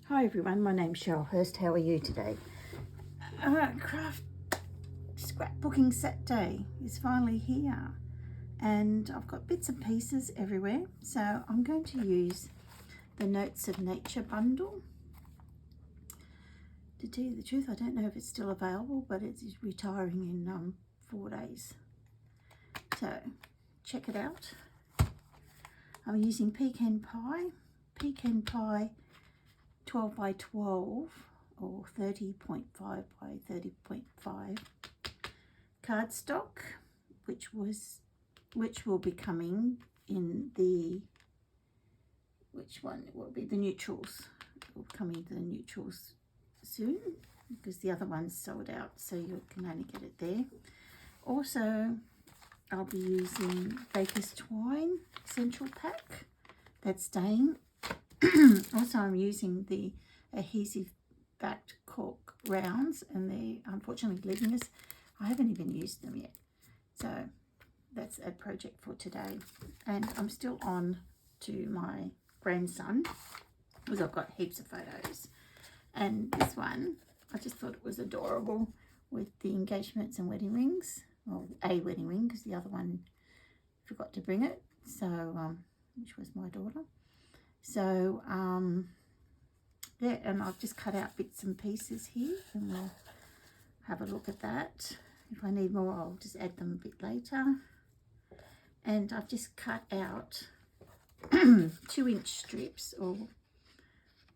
Hi everyone, my name's Cheryl Hurst. How are you today? Craft scrapbooking set day is finally here and I've got bits and pieces everywhere. So I'm going to use the Notes of Nature bundle. To tell you the truth, I don't know if it's still available, but it is retiring in 4 days. So check it out. I'm using Pecan Pie 12 by 12 or 30.5 by 30.5 cardstock, which will be coming in the, which one it will be, the neutrals. It will come into the neutrals soon because the other one's sold out, so you can only get it there. Also, I'll be using Baker's Twine Essential Pack, that's staying. Also, I'm using the adhesive backed cork rounds, and they're unfortunately leaving us. I haven't even used them yet, so that's a project for today. And I'm still on to my grandson because I've got heaps of photos. And this one, I just thought it was adorable with the engagements and wedding rings. Well, a wedding ring because the other one forgot to bring it, so which was my daughter. So yeah, and I've just cut out bits and pieces here, and we'll have a look at that. If I need more, I'll just add them a bit later. And I've just cut out 2-inch strips, or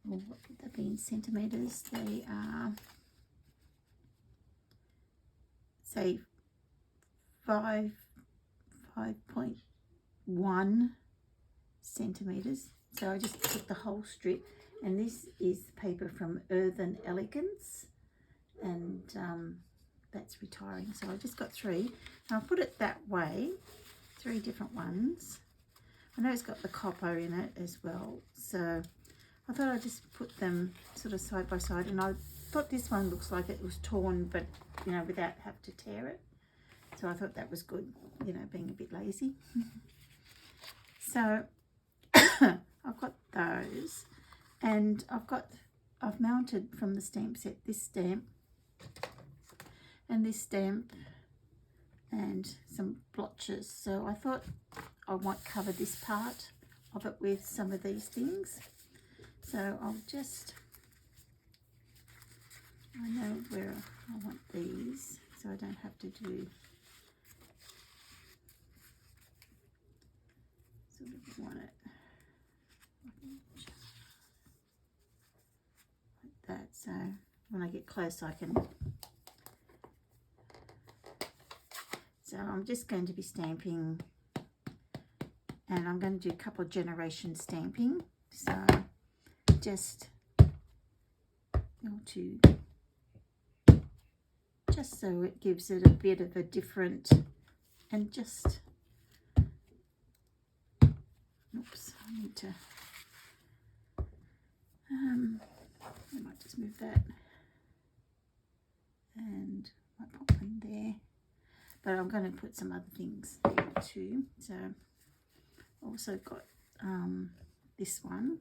what would they be in centimetres? They are, say, 5.1 centimetres. So I just took the whole strip, and this is paper from Earthen Elegance, and that's retiring. So I just got 3, and I'll put it that way, 3 different ones. I know it's got the copper in it as well, so I thought I'd just put them sort of side by side, and I thought this one looks like it was torn, but you know, without having to tear it. So I thought that was good, you know, being a bit lazy. So I've got those, and I've mounted from the stamp set this stamp and this stamp and some blotches. So I thought I might cover this part of it with some of these things. So I'll just, I know where I want these, so I don't have to do sort of want it like that, so when I get close I can. So I'm just going to be stamping, and I'm going to do a couple of generation stamping, so just so it gives it a bit of a different, and just oops, I need to I might just move that, and I pop one there, but I'm going to put some other things there too. So also got this one,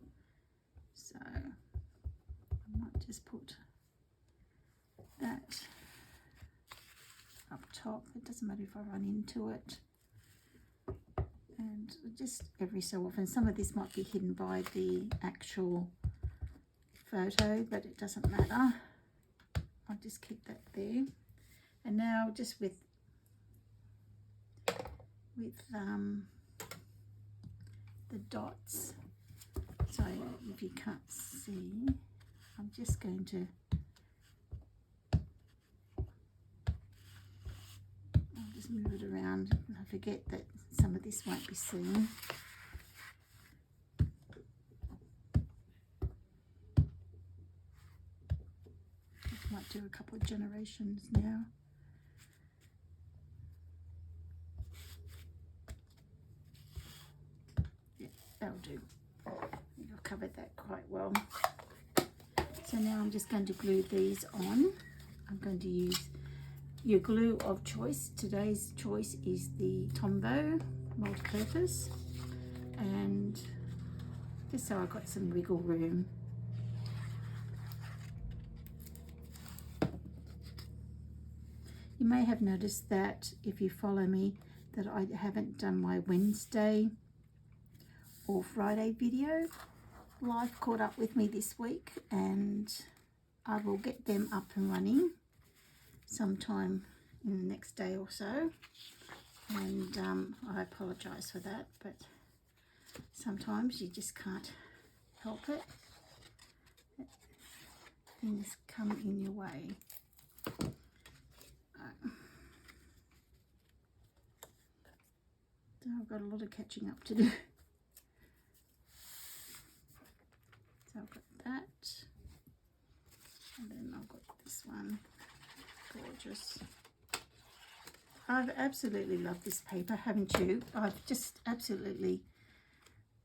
so I might just put that up top. It doesn't matter if I run into it, and just every so often, some of this might be hidden by the actual photo, but it doesn't matter. I'll just keep that there. And now just with the dots, so if you can't see, I'm just going to, I'll just move it around. I forget that some of this won't be seen. I might do a couple of generations now. Yeah, that'll do. I think I've covered that quite well. So now I'm just going to glue these on. I'm going to use your glue of choice. Today's choice is the Tombow multi-purpose, and just so I've got some wiggle room You may have noticed that if you follow me that I haven't done my Wednesday or Friday video. Life caught up with me this week, and I will get them up and running sometime in the next day or so. And I apologise for that, but sometimes you just can't help it. Things come in your way. So I've got a lot of catching up to do. So I've got that, and then I've got this one. Gorgeous. I've absolutely loved this paper, haven't you? I've just absolutely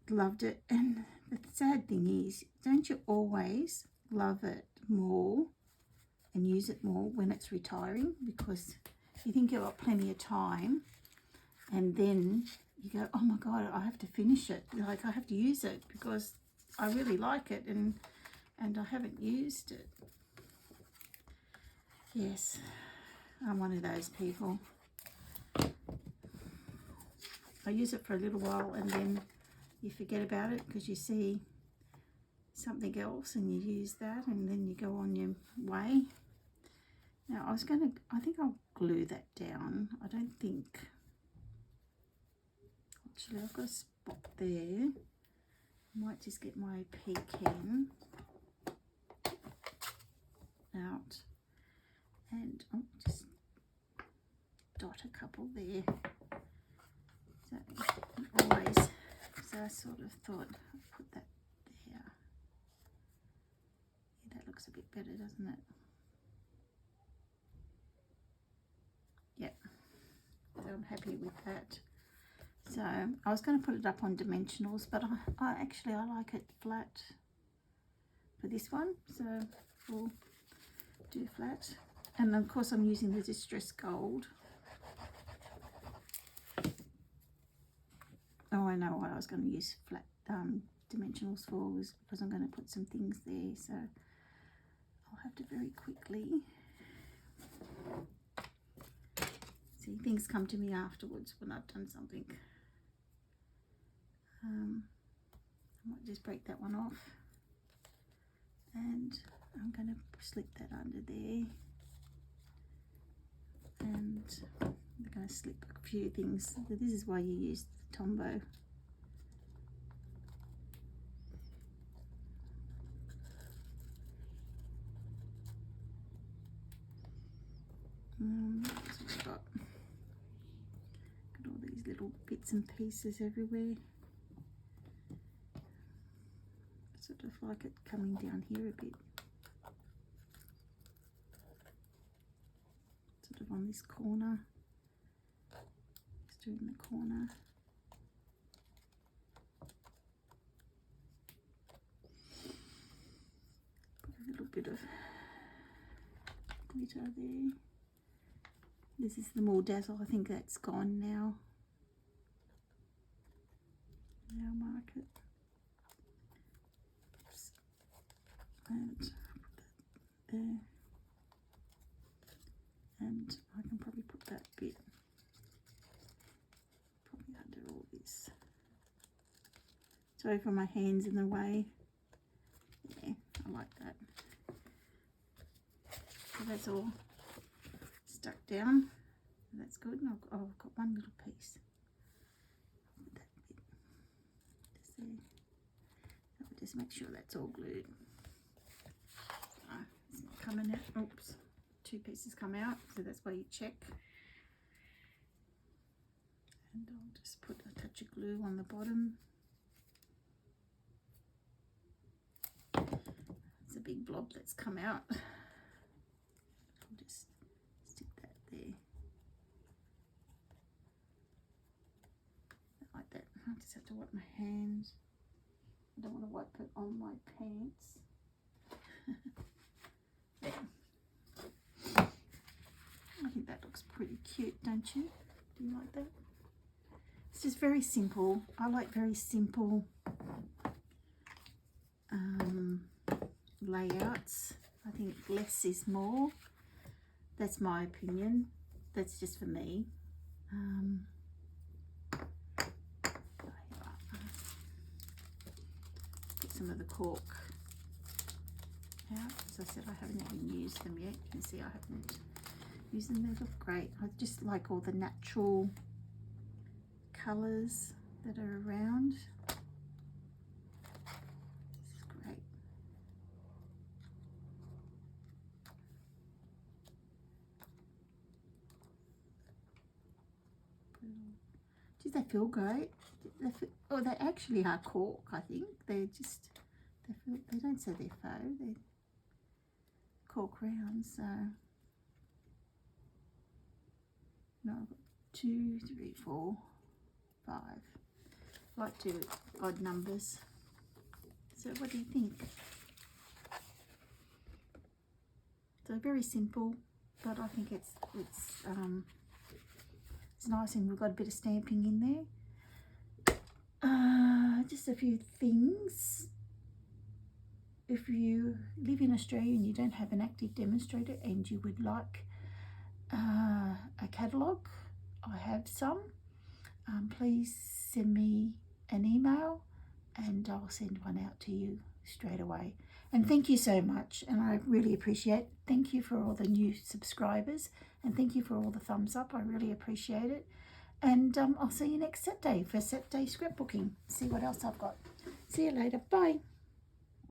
loved it. And the sad thing is, don't you always love it more and use it more when it's retiring? Because you think you've got plenty of time, and then you go, oh my God, I have to finish it. Like, I have to use it because I really like it, and I haven't used it. Yes, I'm one of those people. I use it for a little while and then you forget about it because you see something else and you use that, and then you go on your way. Now I think I'll glue that down. I don't think, actually I've got a spot there. I might just get my pecan out and I'll just dot a couple there. So always, so I sort of thought I'll put that there. Yeah, that looks a bit better, doesn't it? Yep, so I'm happy with that. So I was going to put it up on dimensionals, but I actually like it flat for this one, so we'll do flat. And of course I'm using the Distress Gold. Oh, I know what I was going to use flat dimensionals for, was because I'm going to put some things there, so I'll have to very quickly. See, things come to me afterwards when I've done something. I might just break that one off, and I'm going to slip that under there, and I'm going to slip a few things. So this is why you use the Tombow. That's what I've got all these little bits and pieces everywhere. Sort of like it coming down here a bit, sort of on this corner, just doing the corner. Put a little bit of glitter there. This is the More Dazzle. I think that's gone now. Now mark it. And put that there, and I can probably put that bit probably under all this. Sorry for my hands in the way. Yeah, I like that. So that's all stuck down. That's good. And I've got one little piece. Put that bit just there. So I'll just make sure that's all glued. It's not coming out. Oops, two pieces come out, so that's why you check. And I'll just put a touch of glue on the bottom. It's a big blob that's come out. I'll just stick that there. Like that. I just have to wipe my hands. I don't want to wipe it on my pants. There. I think that looks pretty cute, don't you? Do you like that? It's just very simple. I like very simple layouts. I think less is more. That's my opinion. that's just for me. Get some of the cork out. As I said, I haven't even used them yet. You can see I haven't used them. They look great. I just like all the natural colours that are around. This is great. Geez, they feel great. Oh, they actually are cork, I think. They're just, they don't say they're faux, they're cork rounds. So, no, I've got 2, 3, 4, 5. I like to do odd numbers. So what do you think? So very simple, but I think it's nice, and we've got a bit of stamping in there. Just a few things. If you live in Australia and you don't have an active demonstrator and you would like a catalogue, I have some. Please send me an email and I'll send one out to you straight away. And thank you so much, and I really appreciate it. Thank you for all the new subscribers, and thank you for all the thumbs up. I really appreciate it. And I'll see you next Saturday for Saturday scrapbooking. See what else I've got. See you later. Bye.